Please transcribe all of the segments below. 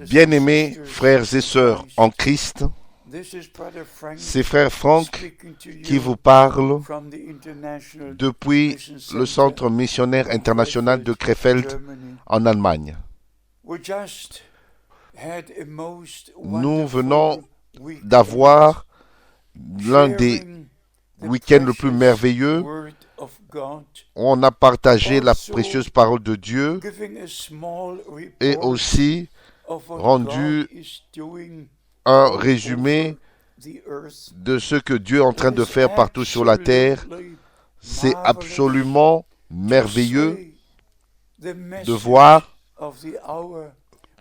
Bien-aimés frères et sœurs en Christ, c'est frère Franck qui vous parle depuis le Centre missionnaire international de Krefeld en Allemagne. Nous venons d'avoir l'un des week-ends le plus merveilleux. On a partagé la précieuse parole de Dieu et aussi rendu un résumé de ce que Dieu est en train de faire partout sur la terre. C'est absolument merveilleux de voir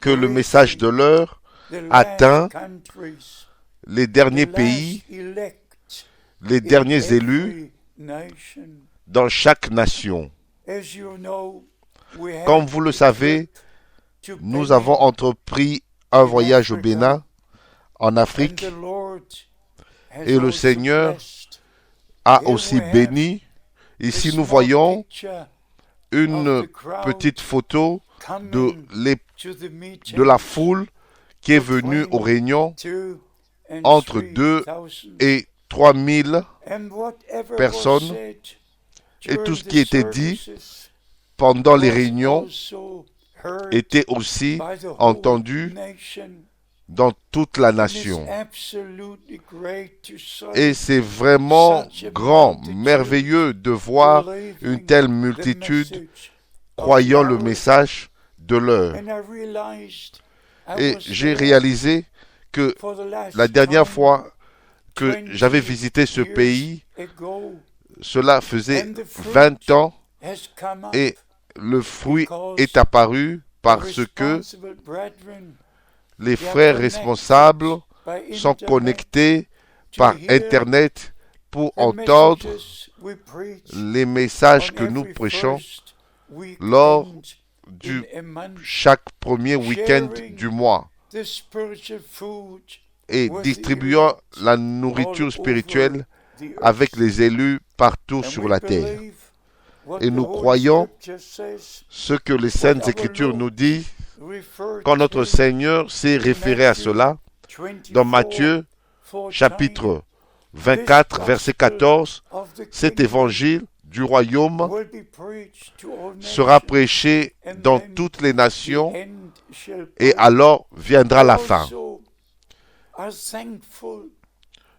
que le message de l'heure atteint les derniers pays, les derniers élus dans chaque nation. Comme vous le savez, nous avons entrepris un voyage au Bénin, en Afrique, et le Seigneur a aussi béni. Ici, nous voyons une petite photo de la foule qui est venue aux réunions, entre 2 et 3 000 personnes, et tout ce qui était dit pendant les réunions était aussi entendu dans toute la nation. Et c'est vraiment grand, merveilleux de voir une telle multitude croyant le message de l'heure. Et j'ai réalisé que la dernière fois que j'avais visité ce pays, cela faisait 20 ans, et le fruit est apparu parce que les frères responsables sont connectés par Internet pour entendre les messages que nous prêchons lors de chaque premier week-end du mois, et distribuant la nourriture spirituelle avec les élus partout sur la terre. Et nous croyons ce que les Saintes Écritures nous disent quand notre Seigneur s'est référé à cela dans Matthieu chapitre 24 verset 14. Cet évangile du royaume sera prêché dans toutes les nations et alors viendra la fin.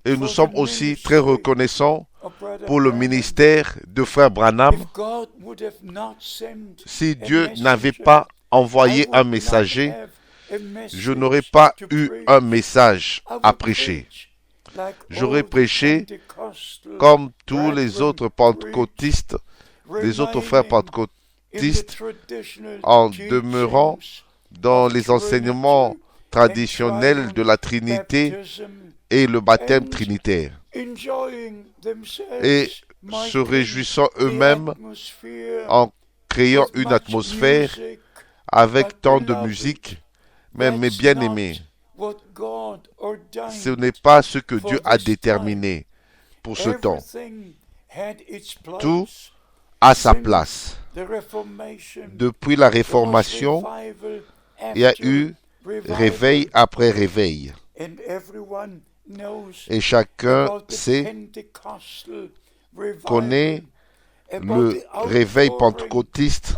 Et nous sommes aussi très reconnaissants pour le ministère de frère Branham. Si Dieu n'avait pas envoyé un messager, je n'aurais pas eu un message à prêcher. J'aurais prêché comme tous les autres pentecôtistes, les autres frères pentecôtistes, en demeurant dans les enseignements traditionnels de la Trinité et le baptême trinitaire, et se réjouissant eux-mêmes en créant une atmosphère avec tant de musique. Mais mes bien-aimés, ce n'est pas ce que Dieu a déterminé pour ce temps. Tout a sa place. Depuis la Réformation, il y a eu réveil après réveil. Et chacun connaît le réveil pentecôtiste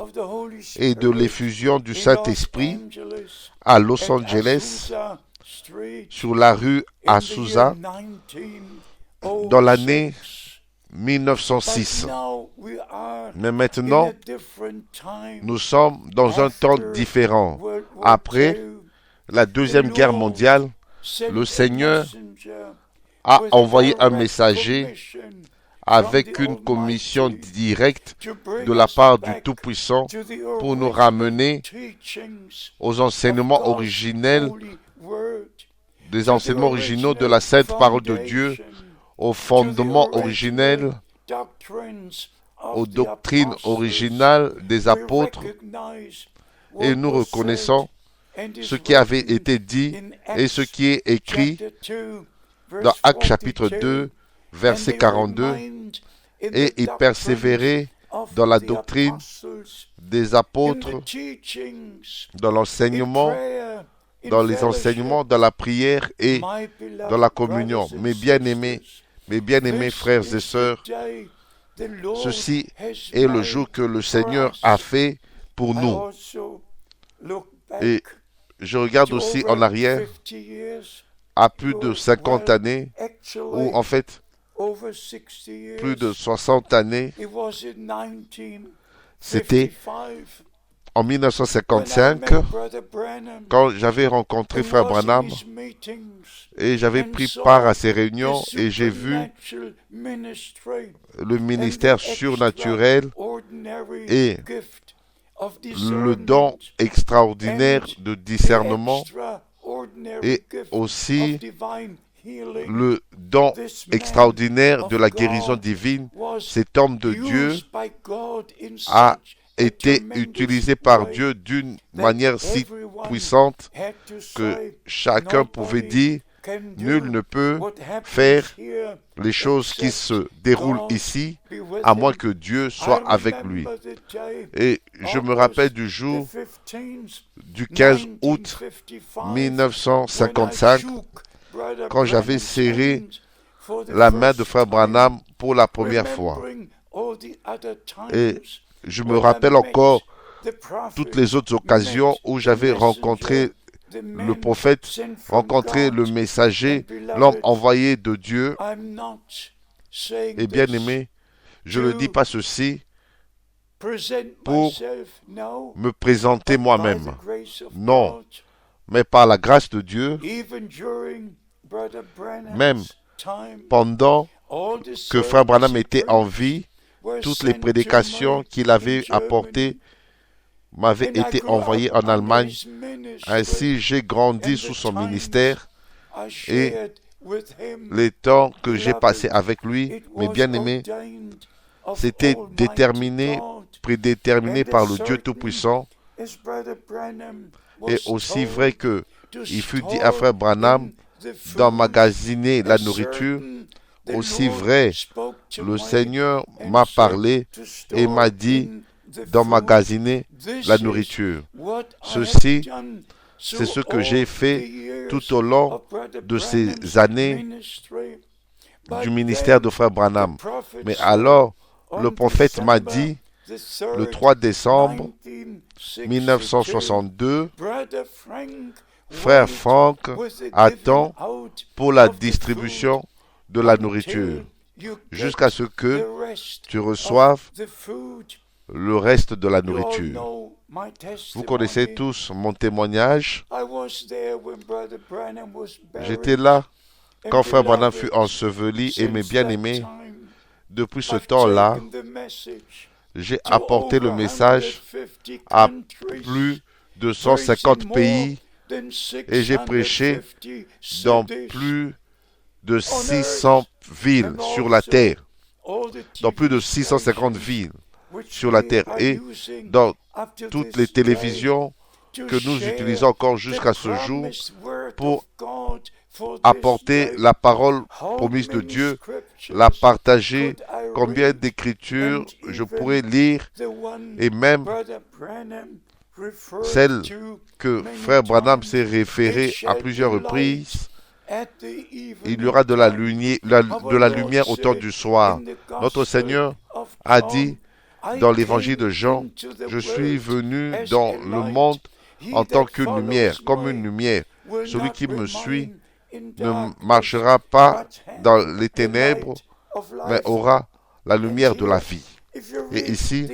et de l'effusion du Saint-Esprit à Los Angeles, sur la rue Azusa, dans l'année 1906. Mais maintenant, nous sommes dans un temps différent. Après la Deuxième Guerre mondiale, le Seigneur a envoyé un messager avec une commission directe de la part du Tout-Puissant pour nous ramener aux enseignements originels, des enseignements originaux de la Sainte Parole de Dieu, aux fondements originels, aux doctrines originales des apôtres, et nous reconnaissons ce qui avait été dit et ce qui est écrit dans Actes chapitre 2, verset 42, et y persévérer dans la doctrine des apôtres, dans l'enseignement, dans les enseignements, dans la prière et dans la communion. Mes bien-aimés frères et sœurs, ceci est le jour que le Seigneur a fait pour nous. Et je regarde aussi en arrière à plus de 50 années, ou en fait plus de 60 années. C'était en 1955 quand j'avais rencontré Frère Branham et j'avais pris part à ces réunions et j'ai vu le ministère surnaturel et le don extraordinaire de discernement et aussi le don extraordinaire de la guérison divine. Cet homme de Dieu a été utilisé par Dieu d'une manière si puissante que chacun pouvait dire: nul ne peut faire les choses qui se déroulent ici à moins que Dieu soit avec lui. Et je me rappelle du jour du 15 août 1955 quand j'avais serré la main de Frère Branham pour la première fois. Et je me rappelle encore toutes les autres occasions où j'avais rencontré le prophète, rencontré le messager, l'homme envoyé de Dieu. Et bien aimé, je ne dis pas ceci pour me présenter moi-même. Non, mais par la grâce de Dieu, même pendant que Frère Branham était en vie, toutes les prédications qu'il avait apportées m'avaient été envoyées en Allemagne. Ainsi, j'ai grandi sous son ministère et les temps que j'ai passés avec lui, mes bien-aimés, c'était déterminé, prédéterminé par le Dieu Tout-Puissant. Et aussi vrai que il fut dit à Frère Branham d'emmagasiner la nourriture, aussi vrai, le Seigneur m'a parlé et m'a dit d'emmagasiner la nourriture. Ceci, c'est ce que j'ai fait tout au long de ces années du ministère de Frère Branham. Mais alors, le prophète m'a dit, le 3 décembre 1962, Frère Frank attend pour la distribution de la nourriture, jusqu'à ce que tu reçoives le reste de la nourriture. Vous connaissez tous mon témoignage. J'étais là quand Frère Branham fut enseveli et mes bien-aimés, depuis ce temps-là, j'ai apporté le message à plus de 150 pays et j'ai prêché dans plus de 600 villes sur la terre, dans plus de 650 villes sur la terre et dans toutes les télévisions que nous utilisons encore jusqu'à ce jour pour apporter la parole promise de Dieu, la partager. Combien d'écritures je pourrais lire et même celle que Frère Branham s'est référé à plusieurs reprises. Il y aura de la lumière au temps du soir. Notre Seigneur a dit dans l'évangile de Jean, je suis venu dans le monde en tant qu'une lumière, comme une lumière. Celui qui me suit ne marchera pas dans les ténèbres, mais aura la lumière de la vie. Et ici,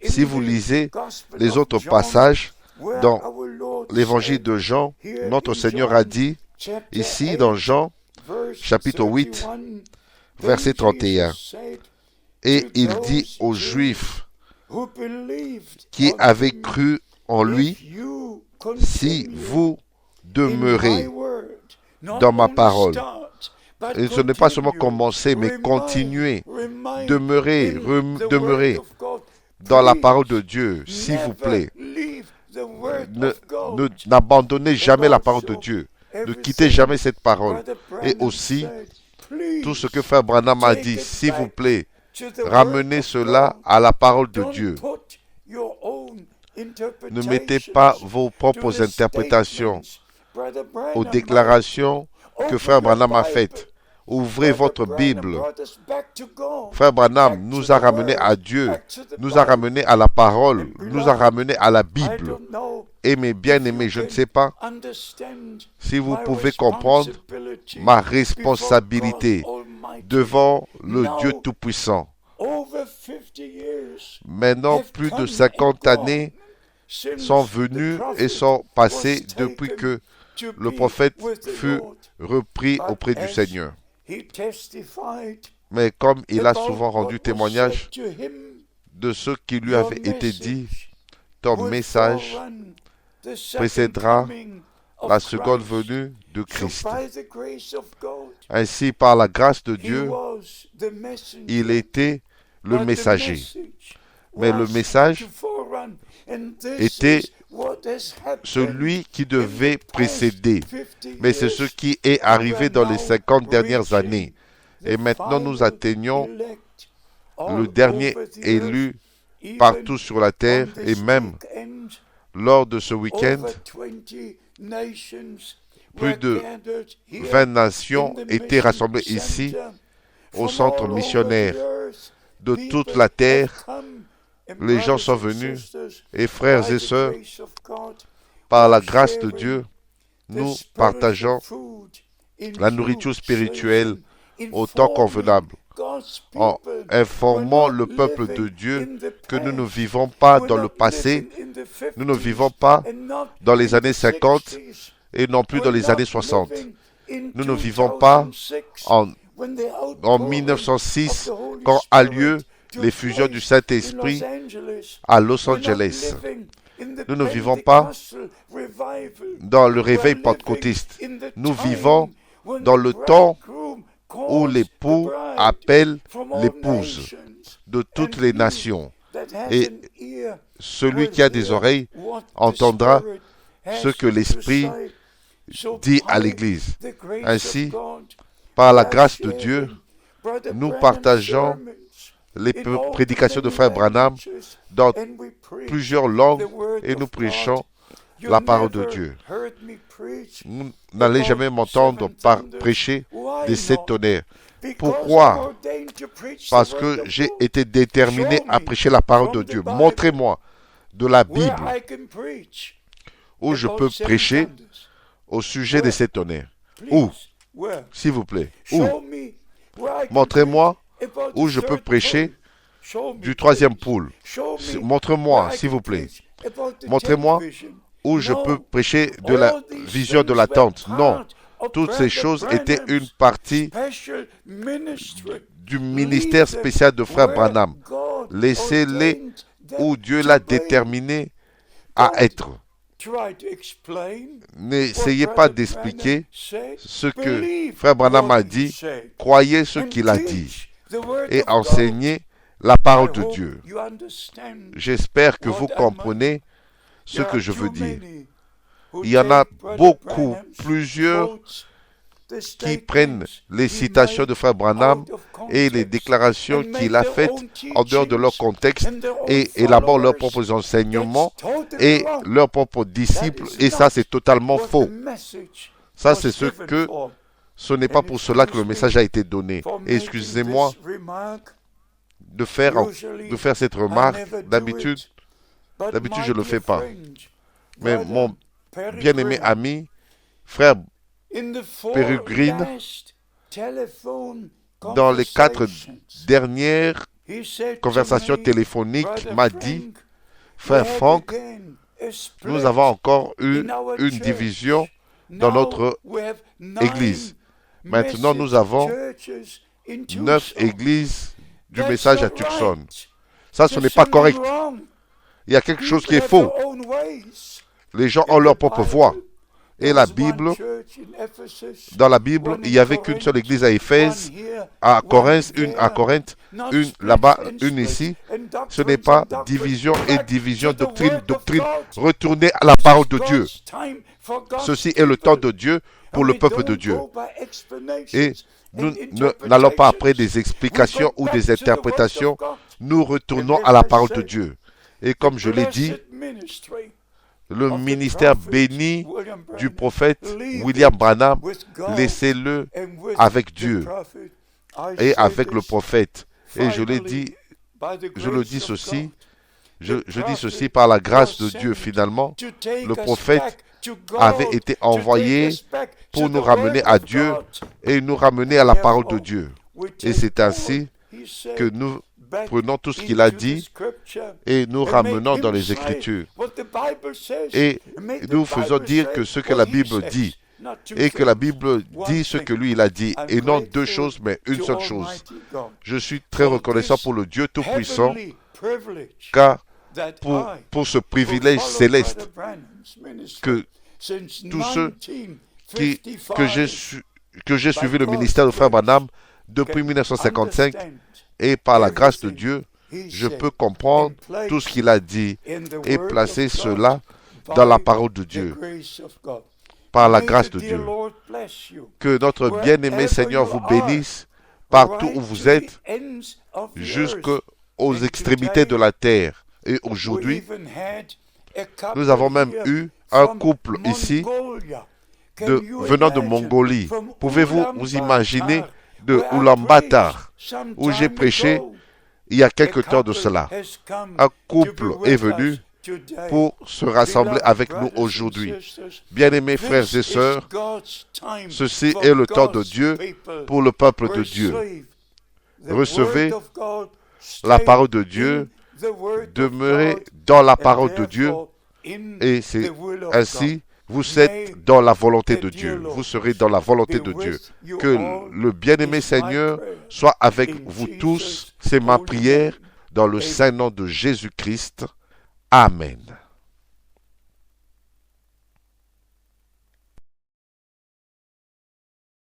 si vous lisez les autres passages dans l'évangile de Jean, notre Seigneur a dit, ici dans Jean, chapitre 8, verset 31, et il dit aux Juifs qui avaient cru en lui, si vous demeurez dans ma parole, et ce n'est pas seulement commencer, mais continuer, demeurer dans la parole de Dieu, s'il vous plaît. N'abandonnez jamais la parole de Dieu. Ne quittez jamais cette parole. Et aussi, tout ce que Frère Branham a dit, s'il vous plaît, Ramenez cela à la parole de Dieu. Ne mettez pas vos propres interprétations aux déclarations que Frère Branham a faites. Ouvrez votre Bible. Frère Branham nous a ramenés à Dieu, nous a ramenés à la parole, nous a ramenés à la Bible. Et mes bien-aimés, je ne sais pas si vous pouvez comprendre ma responsabilité devant le Dieu Tout-Puissant. Maintenant, plus de 50 années sont venues et sont passées depuis que le prophète fut repris auprès du Seigneur. Mais comme il a souvent rendu témoignage de ce qui lui avait été dit, ton message précédera la seconde venue de Christ. Ainsi, par la grâce de Dieu, il était le messager. Mais le message était celui qui devait précéder. Mais c'est ce qui est arrivé dans les 50 dernières années. Et maintenant, nous atteignons le dernier élu partout sur la terre. Et même lors de ce week-end, plus de 20 nations étaient rassemblées ici, au centre missionnaire de toute la terre. Les gens sont venus, et frères et sœurs, par la grâce de Dieu, nous partageons la nourriture spirituelle au temps convenable, en informant le peuple de Dieu que nous ne vivons pas dans le passé, nous ne vivons pas dans les années 50 et non plus dans les années 60. Nous ne vivons pas en 1906 quand a lieu l'effusion du Saint-Esprit à Los Angeles. Nous ne vivons pas dans le réveil pentecôtiste. Nous vivons dans le temps où l'époux appelle l'épouse de toutes les nations. Et celui qui a des oreilles entendra ce que l'Esprit dit à l'Église. Ainsi, par la grâce de Dieu, nous partageons les prédications de Frère Branham dans plusieurs langues et nous prêchons la parole de Dieu. Vous n'allez jamais m'entendre prêcher des 7 tonnerres. Pourquoi? Parce que j'ai été déterminé à prêcher la parole de Dieu. Montrez-moi de la Bible où je peux prêcher au sujet des 7 tonnerres. Où? S'il vous plaît. Où? Montrez-moi où je peux prêcher du 3e poule. Montrez-moi, s'il vous plaît. Montrez-moi où je peux prêcher de la vision de la tente. Non, toutes ces choses étaient une partie du ministère spécial de Frère Branham. Laissez-les où Dieu l'a déterminé à être. N'essayez pas d'expliquer ce que Frère Branham a dit. Croyez ce qu'il a dit et enseignez la parole de Dieu. J'espère que vous comprenez ce que je veux dire. Il y en a beaucoup, plusieurs qui prennent les citations de Frère Branham et les déclarations qu'il a faites en dehors de leur contexte et élaborent leurs propres enseignements et leurs propres disciples, et ça c'est totalement faux. Ça c'est ce n'est pas pour cela que le message a été donné. Et excusez-moi de faire cette remarque. D'habitude je ne le fais pas. Mais mon bien-aimé ami, Frère Peregrine, dans les 4 dernières conversations téléphoniques, m'a dit, Frère Frank, nous avons encore eu une division dans notre église. Maintenant, nous avons 9 églises du message à Tucson. Ça, ce n'est pas correct. Il y a quelque chose qui est faux. Les gens ont leur propre voix. Et la Bible, dans la Bible, il n'y avait qu'une seule église à Éphèse, à Corinthe, une là-bas, une ici. Ce n'est pas division et division, doctrine. Retournez à la parole de Dieu. Ceci est le temps de Dieu pour le peuple de Dieu. Et Nous n'allons pas après des explications ou des interprétations. Nous retournons à la parole de Dieu. Et comme je l'ai dit, le ministère béni du prophète William Branham, laissez-le avec Dieu et avec le prophète. Et je le dis ceci, je dis ceci par la grâce de Dieu. Finalement, le prophète avait été envoyé pour nous ramener à Dieu et nous ramener à la parole de Dieu. Et c'est ainsi que nous prenons tout ce qu'il a dit et nous ramenons dans les Écritures. Et nous faisons dire que ce que la Bible dit, et que la Bible dit ce que lui il a dit, et non deux choses, mais une seule chose. Je suis très reconnaissant pour le Dieu Tout-Puissant, car pour ce privilège céleste que tous ceux que j'ai suivi le ministère de Frère Branham depuis 1955, et par la grâce de Dieu, je peux comprendre tout ce qu'il a dit et placer cela dans la parole de Dieu. Par la grâce de Dieu. Que notre bien-aimé Seigneur vous bénisse partout où vous êtes, jusqu'aux extrémités de la terre. Et aujourd'hui, nous avons même eu un couple ici venant de Mongolie. Pouvez-vous vous imaginer de Ulaanbaatar, où j'ai prêché il y a quelque temps de cela. Un couple est venu pour se rassembler avec nous aujourd'hui. Bien-aimés frères et sœurs, ceci est le temps de Dieu pour le peuple de Dieu. Recevez la parole de Dieu, demeurez dans la parole de Dieu, et c'est ainsi vous êtes dans la volonté de Dieu. Vous serez dans la volonté de Dieu. Que le bien-aimé Seigneur soit avec vous tous. C'est ma prière dans le saint nom de Jésus-Christ. Amen.